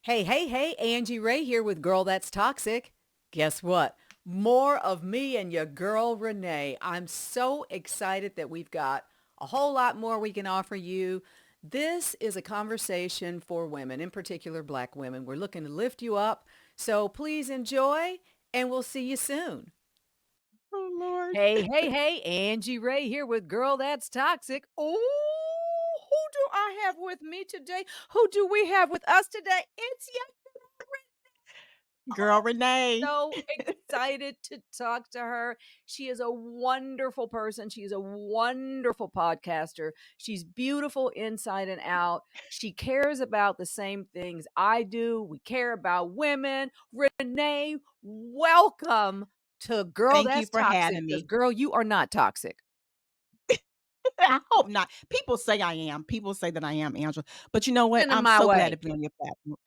Hey, Angie Rae here with Girl That's Toxic. Guess what? More of me and your girl Renee. I'm so excited that we've got a whole lot more we can offer you. This is a conversation for women, in particular black women. We're looking to lift you up. So please enjoy and we'll see you soon. Oh, Lord. Hey, Angie Rae here with Girl That's Toxic. Oh, who do I have with me today? Who do we have with us today? It's your Girl Renee. so excited to talk to her. She is a wonderful person. She is a wonderful podcaster. She's beautiful inside and out. She cares about the same things I do. We care about women. Renee, welcome to Girl Thank you That's for Toxic. having Because, me. girl, you are not toxic. I hope not. People say I am. People say that I am, Angela. But you know what? Send them I'm my so glad way. to be on your platform.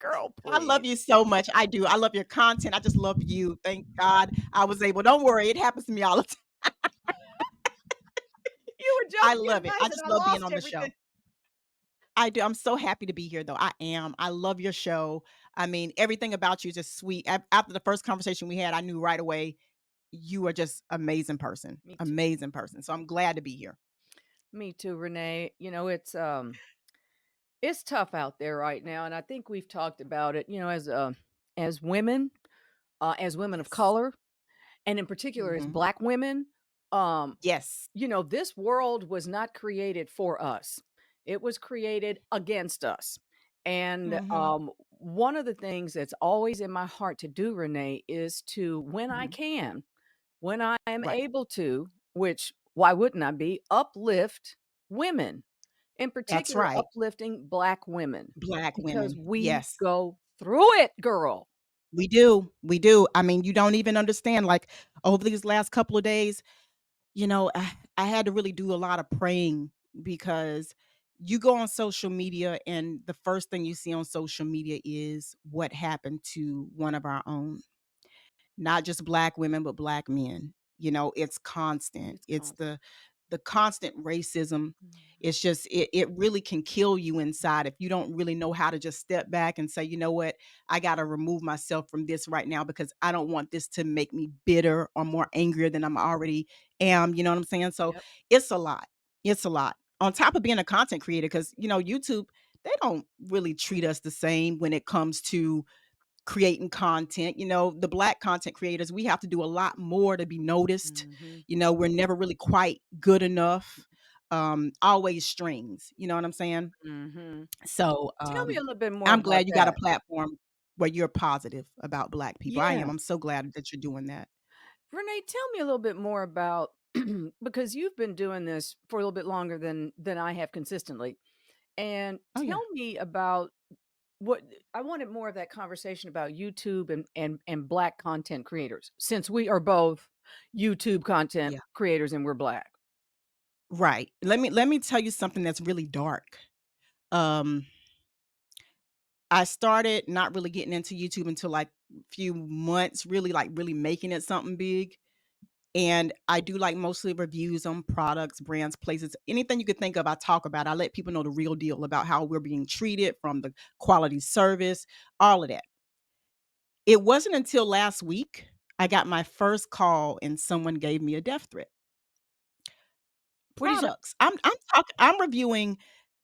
Girl, I love please. you so much. I do. I love your content. I just love you. Thank God I was able. Don't worry. It happens to me all the time. You were I just being love it. I nice and just I love being lost on the everything. show. I do. I'm so happy to be here, though. I am. I love your show. I mean, everything about you is just sweet. After the first conversation we had, I knew right away you are just amazing person. Me too. Amazing person. So I'm glad to be here. Me too, Renee. It's tough out there right now, and I think we've talked about it, as women, as women of Yes. color, and in particular as Mhm. black women, um, Yes. this world was not created for us. It was created against us. And Mhm. one of the things that's always in my heart to do, Renee, is to, Mhm. when I am Right. able to, which why wouldn't I be, uplift women, in That's particular, right. uplifting black women Black because women. we Yes. go through it, girl. We do. We do. I mean, you don't even understand, like, over these last couple of days, I had to really do a lot of praying because you go on social media and the first thing you see on social media is what happened to one of our own. Not just black women, but black men. It's constant. It's It's constant. the constant racism. Mhm. It's just it really can kill you inside if you don't really know how to just step back and say, you know what, I gotta remove myself from this right now because I don't want this to make me bitter or more angrier than I'm already am. You know what I'm saying? So Yep. it's a lot. It's a lot. On top of being a content creator, because YouTube, they don't really treat us the same when it comes to creating content. The black content creators, we have to do a lot more to be noticed. Mhm. We're never really quite good enough. Always strings, you know what I'm saying? Mhm. So Tell me a little bit more I'm about glad you got a that. platform where you're positive about black people. I am. Yeah. I'm so glad that you're doing that. Renee, tell me a little bit more about because you've been doing this for a little bit longer than I have consistently. And Oh yeah. tell me about what I wanted more of that conversation about YouTube and black content creators, since we are both YouTube content Yeah. creators and we're black. Right. Let me tell you something that's really dark. Um I started not really getting into YouTube until like few months, really like really making it something big. And I do like mostly reviews on products, brands, places, anything you could think of, I talk about. I let people know the real deal about how we're being treated, from the quality service, all of that. It wasn't until last week I got my first call and someone gave me a death threat. What is Products. I'm reviewing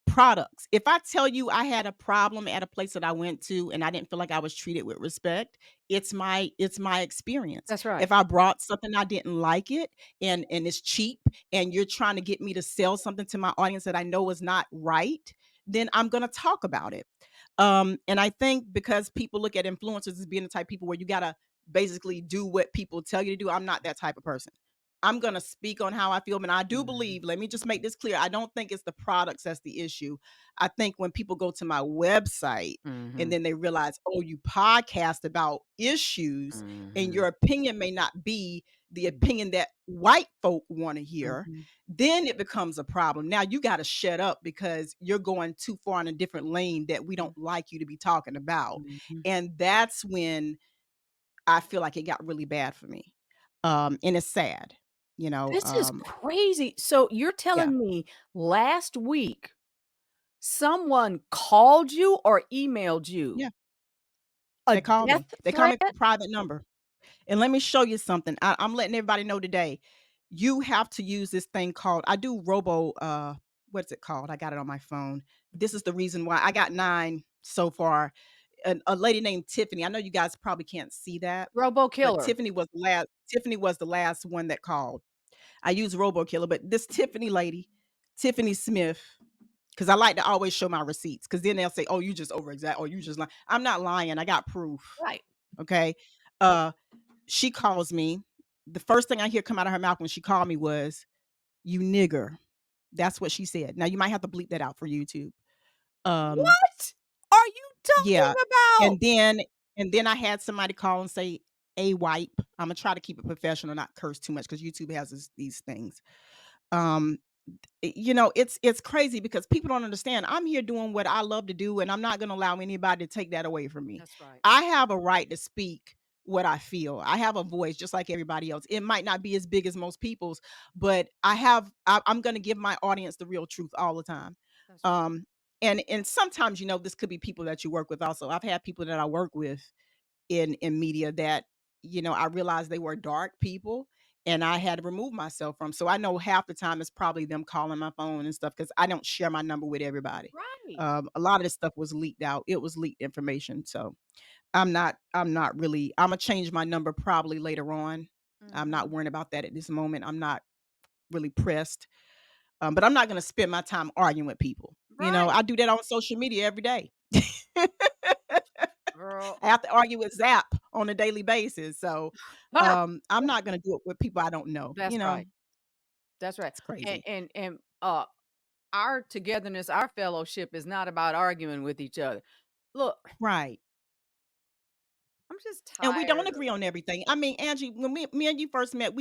products. If I tell you I had a problem at a place that I went to and I didn't feel like I was treated with respect, it's my experience. That's right. If I brought something I didn't like it and it's cheap and you're trying to get me to sell something to my audience that I know is not right, then I'm going to talk about it. And I think because people look at influencers as being the type of people where you got to basically do what people tell you to do, I'm not that type of person. I'm gonna speak on how I feel, and I do Mhm. believe, let me just make this clear, I don't think it's the products that's the issue. I think when people go to my website and Mhm. then they realize, "Oh, you podcast about issues and Mhm. your opinion may not be the opinion that white folk wanna hear," Mhm. then it becomes a problem. Now you gotta shut up because you're going too far in a different lane that we don't like you to be talking about. Mhm. And that's when I feel like it got really bad for me. And it's sad, you know, This is um crazy. So you're yeah. telling me last week someone called you or emailed you Yeah, a they call me. death They call me from threat? a private number. And let me show you something. I'm letting everybody know today. You have to use this thing called I do robo what's it called? I got it on my phone. This is the reason why I got 9 so far. A lady named Tiffany. I know you guys probably can't see that, Robo but killer. Tiffany was the last one that called. I use robo killer, but this Tiffany lady, Tiffany Smith, because I like to always show my receipts because then they'll say, "Oh, you just over exact, or you just lying." I'm not lying. I got proof. Right. Okay. Uh she calls me. The first thing I hear come out of her mouth when she called me was, "You nigger." That's what she said. Now you might have to bleep that out for YouTube. Um, What are you talking yeah. about? And then and then I had somebody call and say, "A wipe." Imma try to keep it professional, not curse too much because YouTube has these things. Um, it's crazy because people don't understand. I'm here doing what I love to do, and I'm not gonna allow anybody to take that away from me. That's right. I have a right to speak what I feel. I have a voice just like everybody else. It might not be as big as most people's, but I'm gonna give my audience the real truth all the time. That's right. Um, and sometimes, this could be people that you work with also. I've had people that I work with in media that, I realized they were dark people and I had to remove myself from. So I know half the time it's probably them calling my phone and stuff because I don't share my number with everybody. Right. A lot of this stuff was leaked out. It was leaked information. So I'm not really I'm gonna change my number probably later on. I'm not Mhm. worrying about that at this moment. I'm not really pressed. But I'm not gonna spend my time arguing with people. Right. I do that on social media every day. Girl. I have to argue with Zap on a daily basis, so, I'm not gonna do it with people I don't know, That's right. That's right. It's And crazy. and and, uh, our togetherness, our fellowship is not about arguing with each other. Look, Right. I'm just And we don't tired agree of on everything. I mean, Angie, when me and you first met,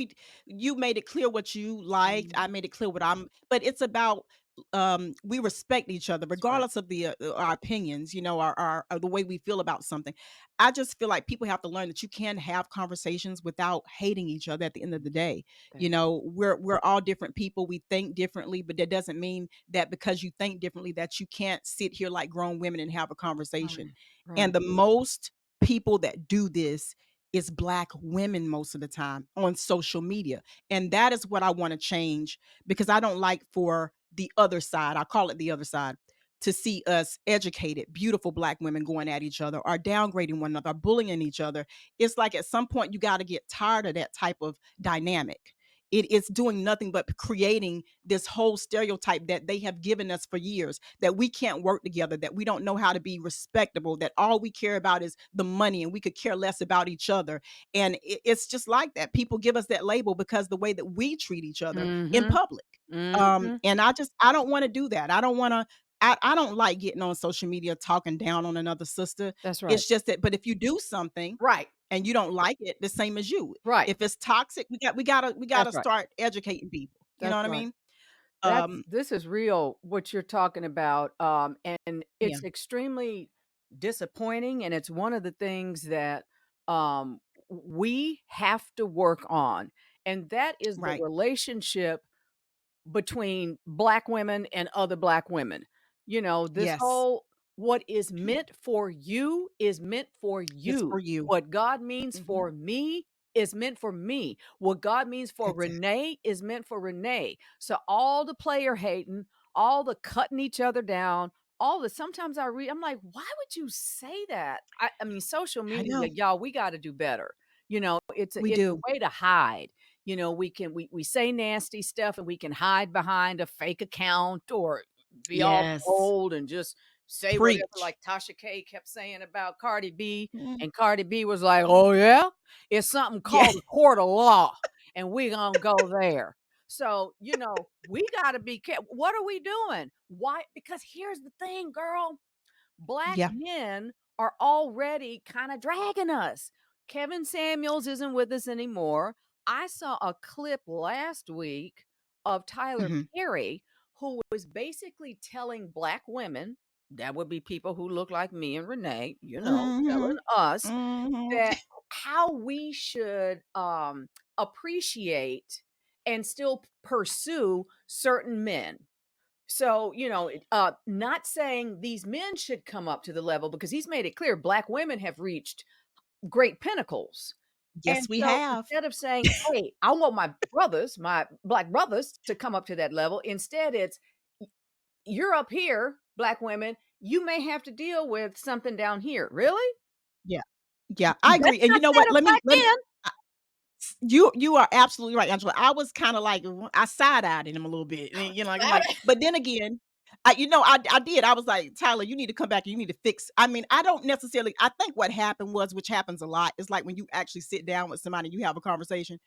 you made it clear what you liked. I Mhm. made it clear what but it's about we respect each other That's right. regardless of our opinions, our the way we feel about something. I just feel like people have to learn that you can have conversations without hating each other at the end of the day. Thank We're all different people. We think differently, but that doesn't mean that because you think differently that you can't sit here like grown women and have a conversation. right. Right. And the most people that do this is black women most of the time on social media. And that is what I want to change because I don't like for the other side, I call it the other side, to see us educated, beautiful black women going at each other or downgrading one another, or bullying each other. It's like at some point you got to get tired of that type of dynamic. It's doing nothing but creating this whole stereotype that they have given us for years, that we can't work together, that we don't know how to be respectable, that all we care about is the money and we could care less about each other. And it's just like that. People give us that label because the way that we treat each other in Mhm. public. Mhm. And I don't want to do that. I don't want to. I don't like getting on social media talking down on another sister. That's right. It's just that, but if you do something Right. and you don't like it, the same as you. Right. If it's toxic, we gotta That's right. start educating people. You know That's what I right. mean? That's Um, this is real what you're talking about, and yeah, it's extremely disappointing, and it's one of the things that, um, we have to work on, and that is the right. relationship between black women and other black women. This Yes, whole what is meant for you is meant for it's for you. you. What God means Mhm. for me is meant for me. What God means for Exactly. Renee is meant for Renee. So all the player hating, all the cutting each other down, all the sometimes I'm like, why would you say that? I mean, social I media, know. y'all, we got to do better. It's a We it's a do. way to hide. We say nasty stuff and we can hide behind a fake account or be all Yes. bold and just say whatever, Preach. like Tasha K kept saying about Cardi B. Mm. And Cardi B was like, "Oh, yeah? It's something Yeah. called a court of law, and we gonna go there." So, we gotta be careful. What are we doing? Why? Because here's the thing, girl. Black Yeah. men are already kinda dragging us. Kevin Samuels isn't with us anymore. I saw a clip last week of Tyler Mhm. Perry, who was basically telling black women, that would be people who look like me and Renee, telling Mhm. us Mhm. that how we should, appreciate and still pursue certain men. So, not saying these men should come up to the level because he's made it clear black women have reached great pinnacles. And Yes, we so have. instead of saying, "Hey, I want my brothers, my black brothers to come up to that level," instead it's, "You're up here, black women, you may have to deal with something down here." Really? Yeah. Yeah, I agree, That's and you not know fair what? to black men. You are absolutely right, Angela. I was kinda like, I side-eyed him a little bit, and, like, I'm like but then again, I did. I was like, "Tyler, you need to come back and you need to fix." I mean, I don't necessarily I think what happened was, which happens a lot, is like when you actually sit down with somebody and you have a conversation,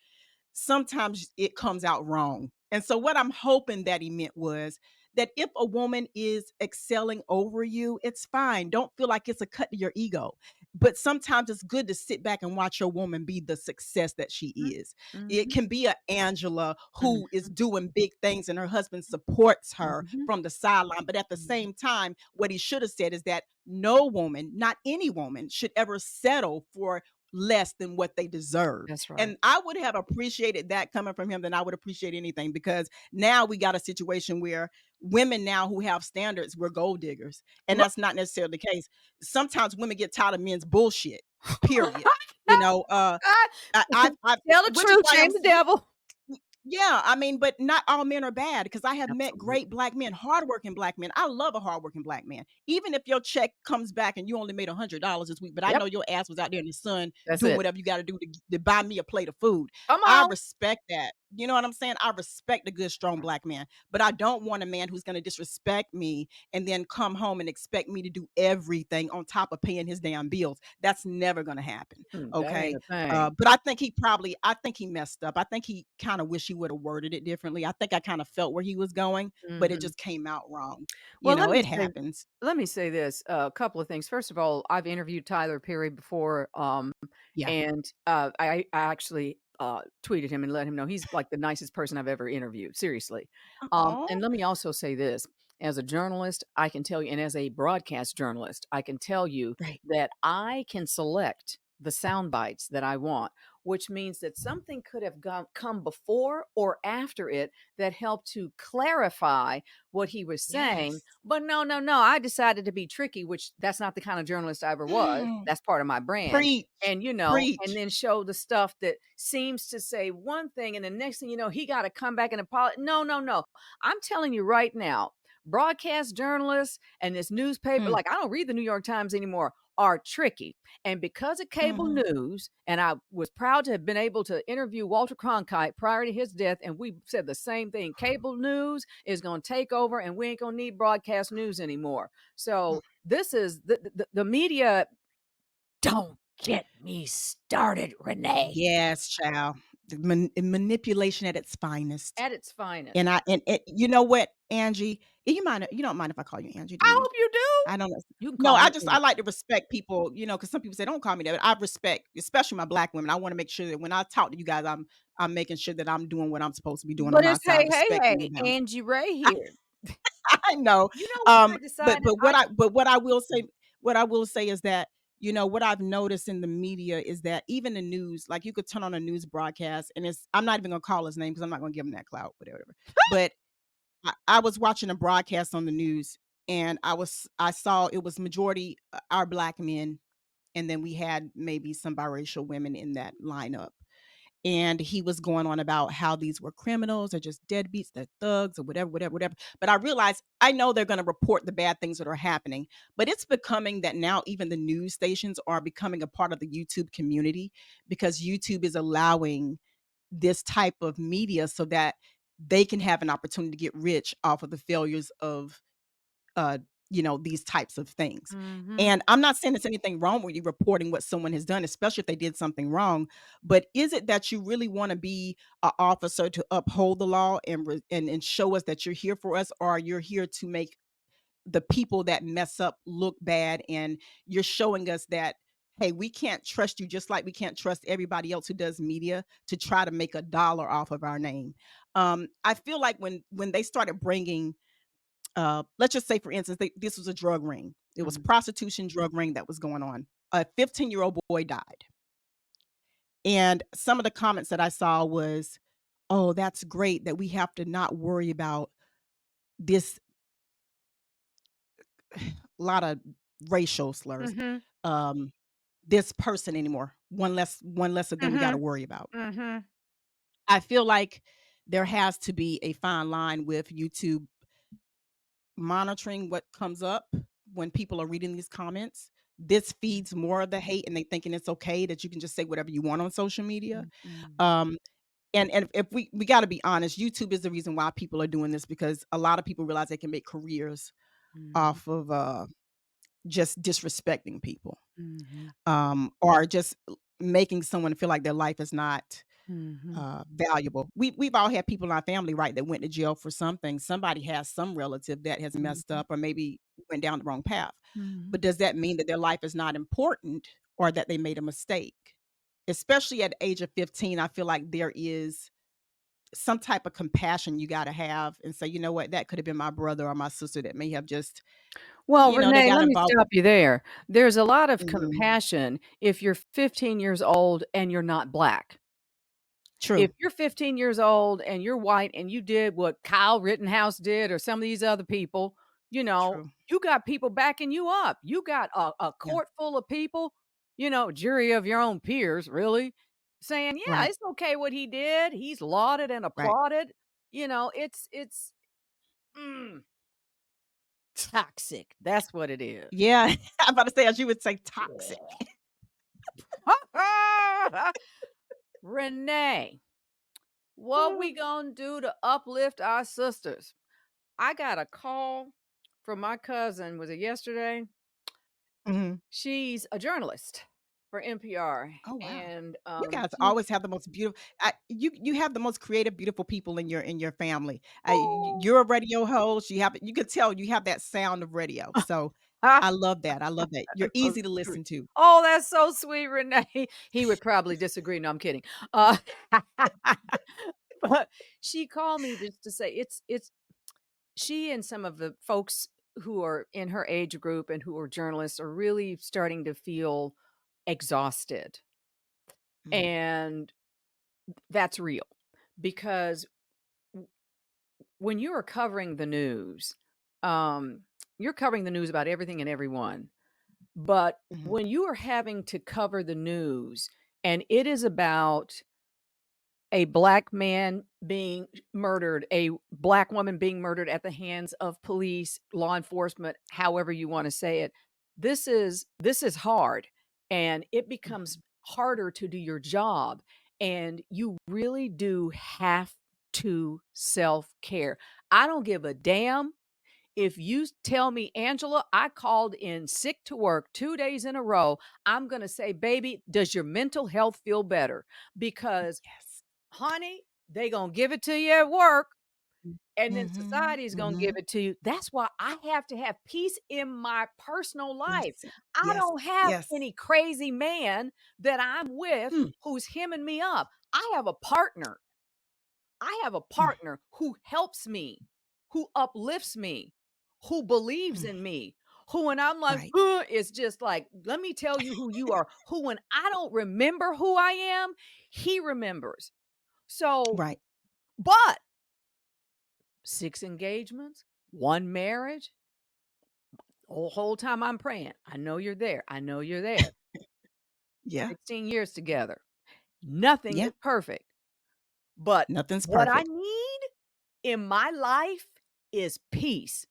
sometimes it comes out wrong. And so what I'm hoping that he meant was that if a woman is excelling over you, it's fine. Don't feel like it's a cut to your ego. But sometimes it's good to sit back and watch your woman be the success that she Mhm, is. It mhm, can be a Angela who is mhm, doing big things and her husband supports her mhm, from the sideline. But at the mhm. same time, what he should have said is that no woman, not any woman, should ever settle for less than what they deserve. That's right. And I would have appreciated that coming from him than I would appreciate anything, because now we got a situation where women now who have standards, we're gold diggers. And Ri that's not necessarily the case. Sometimes women get tired of men's bullshit, period. You know, I've Tell the which is truth, why shame the devil. yeah, I mean, but not all men are bad, because I have met great Absolutely. black men, hardworking black men. I love a hardworking black man. Even if your check comes back and you only made $100 this week, but I Yep, know your ass was out there in the sun that's doing it. whatever you got to do to buy me a plate of food. Come I on. respect that. You know what I'm saying? I respect a good, strong black man, but I don't want a man who's going to disrespect me and then come home and expect me to do everything on top of paying his damn bills. That's never going to happen. That ain't Okay. a thing. But I think he messed up. I think he kind of wish he would have worded it differently. I think I kind of felt where he was going, but it Mhm. just came out wrong. Well, It happens. let me say this, a couple of things. First of all, I've interviewed Tyler Perry before, Yeah. and, I actually, tweeted him and let him know he's, like, the nicest person I've ever interviewed, seriously. Oh, And let me also say this, as a journalist, I can tell you and as a broadcast journalist, I can tell you right. that I can select the sound bites that I want, which means that something could have come before or after it that helped to clarify what he was saying, Yes. but no, no, no, I decided to be tricky, which that's not the kind of journalist I ever was. That's part of my brand. Preach. And, and Preach. then show the stuff that seems to say one thing, and the next thing you know, he got to come back and apologize. No, no, no. I'm telling you right now, broadcast journalists and this newspaper, Mm, like I don't read the New York Times anymore, are tricky. And because of cable mhm, news, and I was proud to have been able to interview Walter Cronkite prior to his death, and we said the same thing. Cable news is going to take over, and we ain't going to need broadcast news anymore. mm. So this is the media. Don't get me started, Renee. Yes, child. The manipulation at its finest. At its finest. And you know what, Angie? You don't mind if I call you Angie, do I you? hope you do. I don't know. You can No, call me I anything. like to respect people, because some people say, "Don't call me that," but I respect, especially my black women. I wanna make sure that when I talk to you guys, I'm making sure that I'm doing what I'm supposed to be doing on But my it's side, hey, hey, respecting your hey, boundaries. Angie Rae here. I know, You know what I decided? but what I will say is that, what I've noticed in the media is that even the news, like, you could turn on a news broadcast, and I'm not even gonna call his name because 'cause I'm not gonna give him that clout, whatever. But I was watching a broadcast on the news, and I saw it was majority, our black men, and then we had maybe some biracial women in that lineup. And he was going on about how these were criminals or just deadbeats, they're thugs or whatever, whatever, whatever. But I realized I know they're going to report the bad things that are happening, but it's becoming that now even the news stations are becoming a part of the YouTube community, because YouTube is allowing this type of media so that they can have an opportunity to get rich off of the failures of uh, these types of things. Mhm. And I'm not saying there's anything wrong with you reporting what someone has done, especially if they did something wrong. But is it that you really want to be an officer to uphold the law and show us that you're here for us, or you're here to make the people that mess up look bad, and you're showing us that, hey, we can't trust you just like we can't trust everybody else who does media to try to make a dollar off of our name. I feel like when they started bringing, let's just say, for instance, this was a drug ring. It was Mhm. prostitution drug ring that was going on. A 15-year-old boy died. And some of the comments that I saw was, "Oh, that's great that we have to not worry about this lot of racial slurs. Mhm. Um, this person anymore. One less of them we gotta Mhm. worry about. Mhm. I feel like there has to be a fine line with YouTube monitoring what comes up when people are reading these comments. This feeds more of the hate, and they thinking it's okay that you can just say whatever you want on social media. Mm, mhm. Um, and if we gotta be honest, YouTube is the reason why people are doing this because a lot of people realize they can make careers Mhm. off of, just disrespecting people, Mhm. or just making someone feel like their life is not Mhm. valuable. We've all had people in our family, right, that went to jail for something. Somebody has some relative that has messed Mhm. up or maybe went down the wrong path. Mhm. But does that mean that their life is not important or that they made a mistake? Especially at the age of 15, I feel like there is some type of compassion you gotta have and say, "You know what? That could have been my brother or my sister that may have just," Well, they Renee, got let me involved stop you there. There's a lot of Mhm. compassion if you're 15 years old and you're not black. True, If you're 15 years old and you're white and you did what Kyle Rittenhouse did or some of these other people, true. you got people backing you up. You got a Yeah, court full of people, jury of your own peers, really, saying, yeah, right, it's okay what he did. He's lauded and right. applauded. It's mm, toxic. That's what it is. Yeah, I'm about to say, as you would say, toxic. Renee, what we gonna do to uplift our sisters? I got a call from my cousin, was it yesterday? Mhm. She's a journalist for NPR, Oh, wow. and, You guys she always have the most beautiful you have the most creative, beautiful people in your family. You're a radio host, you could tell you have that sound of radio, so I love that, I love that. You're that's so easy to sweet. listen to. Oh, that's so sweet, Renee. He would probably disagree. No, I'm kidding. Uh, but she called me just to say it's she and some of the folks who are in her age group and who are journalists are really starting to feel exhausted. Mm, And that's real because when you are covering the news, um, you're covering the news about everything and everyone. But mhm, when you are having to cover the news and it is about a black man being murdered, a black woman being murdered at the hands of police, law enforcement, however you want to say it. This is hard and it becomes mhm. harder to do your job and you really do have to self-care. I don't give a damn if you tell me, Angela, I called in sick to work 2 days in a row. I'm going to say, baby, does your mental health feel better? Because Yes. honey, they gonna give it to you at work, Mm. and then Mhm, society is gonna give mhm. it to you. That's why I have to have peace in my personal life. Listen. I Yes, don't have yes. any crazy man that I'm with Mm, who's hemming me up. I have a partner. I have a mm, partner who helps me, who uplifts me, who believes mm. in me, who when I'm like, Right, It's just like, let me tell you who you are. Who when I don't remember who I am, he remembers. So, right. but 6 engagements, 1 marriage, whole time I'm praying, "I know you're there. I know you're there." Yeah, 16 years together. Nothing yeah. is perfect, but Nothing's what I perfect. need in my life is peace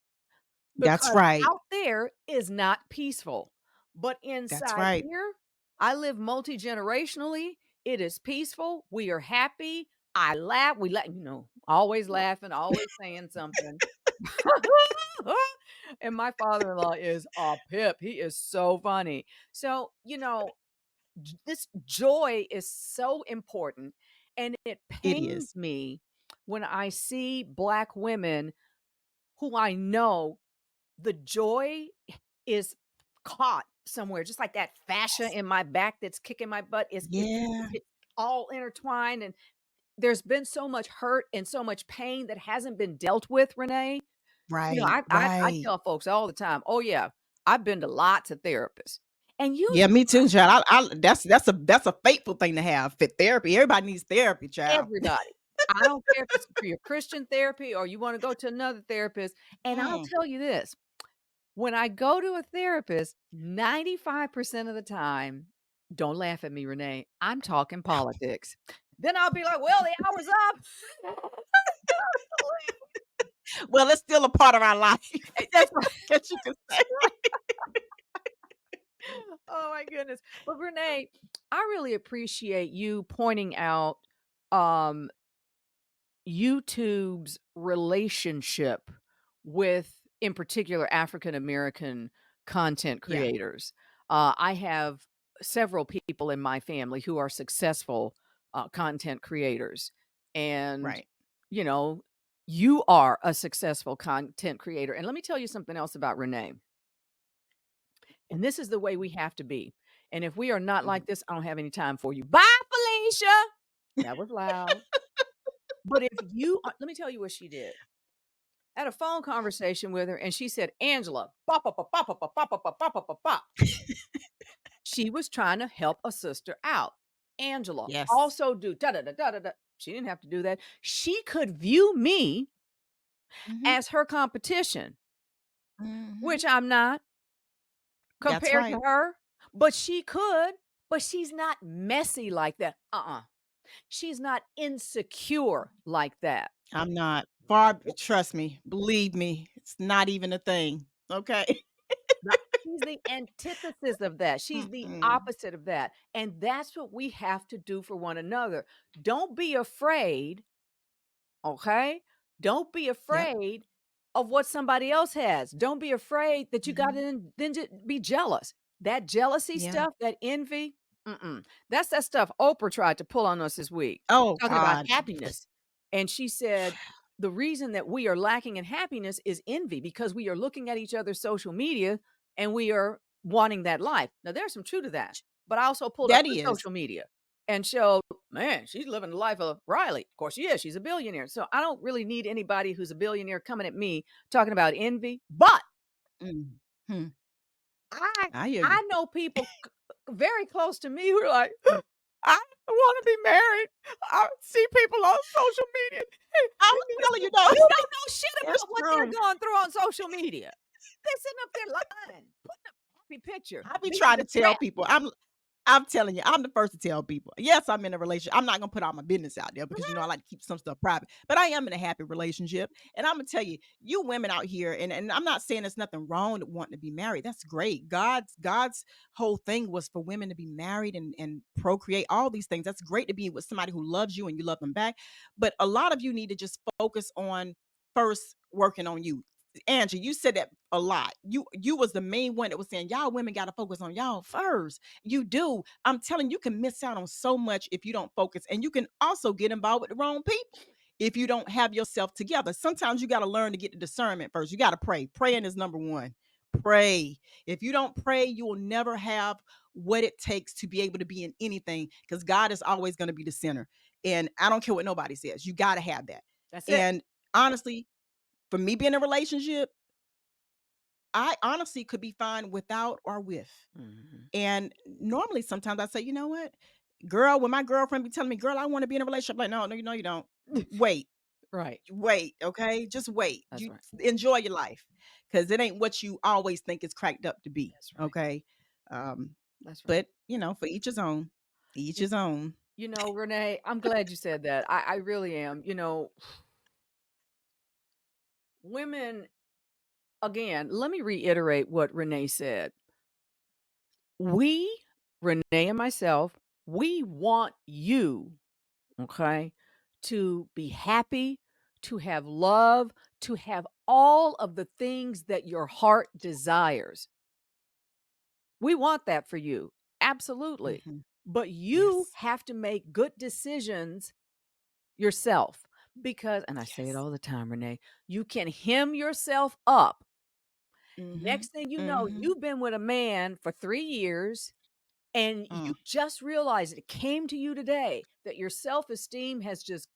That's because right. out there is not peaceful. But That's inside right. here, I live multi-generationally. It is peaceful. We are happy. I laugh. We laugh, always laughing, always saying something. And my father-in-law is a pip. He is so funny. So, this joy is so important, and it It pains is. me when I see black women who I know the joy is caught somewhere, just like that fascia Yes. in my back that's kicking my butt is Yeah. it's all intertwined, and there's been so much hurt and so much pain that hasn't been dealt with, Renee. Right, I right. tell folks all the time, "Oh, yeah, I've been to lots of therapists." And Yeah, usually me too, child. I that's a fateful thing to have, fit therapy. Everybody needs therapy, child. everybody. I don't care if it's for your Christian therapy or you wanna go to another therapist, and I'll Mm, tell you this, when I go to a therapist, 95% of the time, don't laugh at me, Renee, I'm talking politics. Then I'll be like, "Well, the hour's up." Well, it's still a part of our life, That's right. guess you could say. Oh my goodness. But Renee, I really appreciate you pointing out um YouTube's relationship with, in particular, African American content Yeah, creators. I have several people in my family who are successful content creators. And, right. you know, you are a successful content creator. And let me tell you something else about Renee. And this is the way we have to be. And if we are not Mhm. like this, I don't have any time for you. Bye, Felicia. That was loud. But if you, let me tell you what she did. I had a phone conversation with her and she said, Angela, bop, bop, bop, bop, bop, bop, bop, bop, bop, bop, bop, bop. She was trying to help a sister out. Angela Yes. also do da da da da da da. She didn't have to do that. She could view me Mhm, as her competition, mhm. which I'm not That's compared to right. her, but she could, but she's not messy like that. She's not insecure like that. I'm not. Far trust me, believe me, it's not even a thing, okay? Right. She's the antithesis of that. She's the Mm-mm. opposite of that. And that's what we have to do for one another. Don't be afraid, okay? Don't be Yep. afraid of what somebody else has. Don't be afraid that you got Mhm. to then be jealous. That jealousy Yeah. stuff, that envy, that's that stuff Oprah tried to pull on us this week, Oh talking about god. happiness. And she said, the reason that we are lacking in happiness is envy because we are looking at each other's social media and we are wanting that life. Now, there's some truth to that. But I also pulled up That her is. social media and showed, man, she's living the life of Riley. Of course, she is. She's a billionaire. So I don't really need anybody who's a billionaire coming at me talking about envy. But Mm. Hmm. I I hear you. I know people very close to me who are like, I want to be married. I see people on social media. I'm telling you though, You don't know shit it's about what they're true. going through on social media. They're sitting up there lying, putting up a happy picture, I be being trying to tell depressed. people. I'm telling you, I'm the first to tell people. Yes, I'm in a relationship. I'm not gonna put all my business out there because I like to keep some stuff private. But I am in a happy relationship. And I'm gonna tell you, you women out here, and I'm not saying there's nothing wrong with wanting to be married. That's great. God's whole thing was for women to be married and procreate, all these things. That's great to be with somebody who loves you and you love them back. But a lot of you need to just focus on first working on you. Angie, you said that a lot. You was the main one that was saying y'all women got to focus on y'all first. You do. I'm telling you, you can miss out on so much if you don't focus, and you can also get involved with the wrong people if you don't have yourself together. Sometimes you got to learn to get the discernment first. You got to pray. Praying is number one. Pray. If you don't pray, you will never have what it takes to be able to be in anything because God is always going to be the center. And I don't care what nobody says. You got to have that. That's it. And honestly, for me being in a relationship, I honestly could be fine without or with. Mhm. And normally sometimes I say, you know what? Girl, when my girlfriend be telling me, girl, I want to be in a relationship, like, no, no, you know, you don't. Wait, Right. wait, okay? Just wait. That's You right. enjoy your life. Cause it ain't what you always think it's cracked up to be. That's right. Okay. Um, That's right. but for each his own. Each You, his own. Renee, I'm glad you said that. I really am. Women, again, let me reiterate what Renee said. We, Renee and myself, we want you, okay, to be happy, to have love, to have all of the things that your heart desires. We want that for you. Absolutely. Mhm. But you Yes. have to make good decisions yourself because, and I say it Yes. all the time, Renee, you can hem yourself up. Mm-hmm. Next thing you know, Mm-hmm. you've been with a man for 3 years and you Mm. just realized it came to you today that your self esteem has just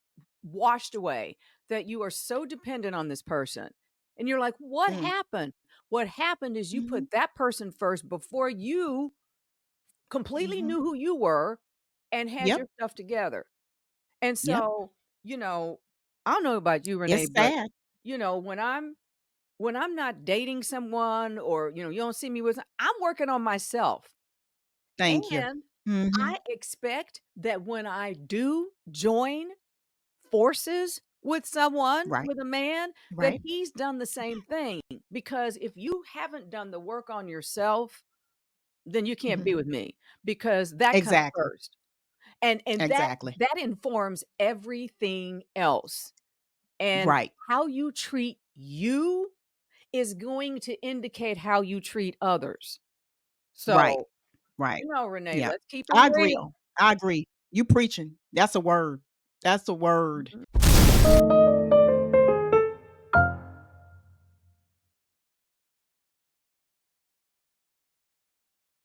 washed away, that you are so dependent on this person. And you're like, what Mm. happened? What happened is you Mm-hmm. put that person first before you completely Mm-hmm. knew who you were and had Yep. your stuff together. And Yep. so, you know, I don't know about you, Renee, It's but sad. when I'm when I'm not dating someone or, you don't see me with, I'm working on myself. Thank you. And Mhm. I expect that when I do join forces with someone, Right. with a man, that Right. he's done the same thing. Because if you haven't done the work on yourself, then you can't Mhm. be with me because that comes Exactly. first. And that Exactly. that informs everything else. And Right. how you treat you is going to indicate how you treat others. Right. So, Right. Renee, Yeah. let's keep it I agree. real. I agree. You preaching. That's a word. That's a word. Mhm.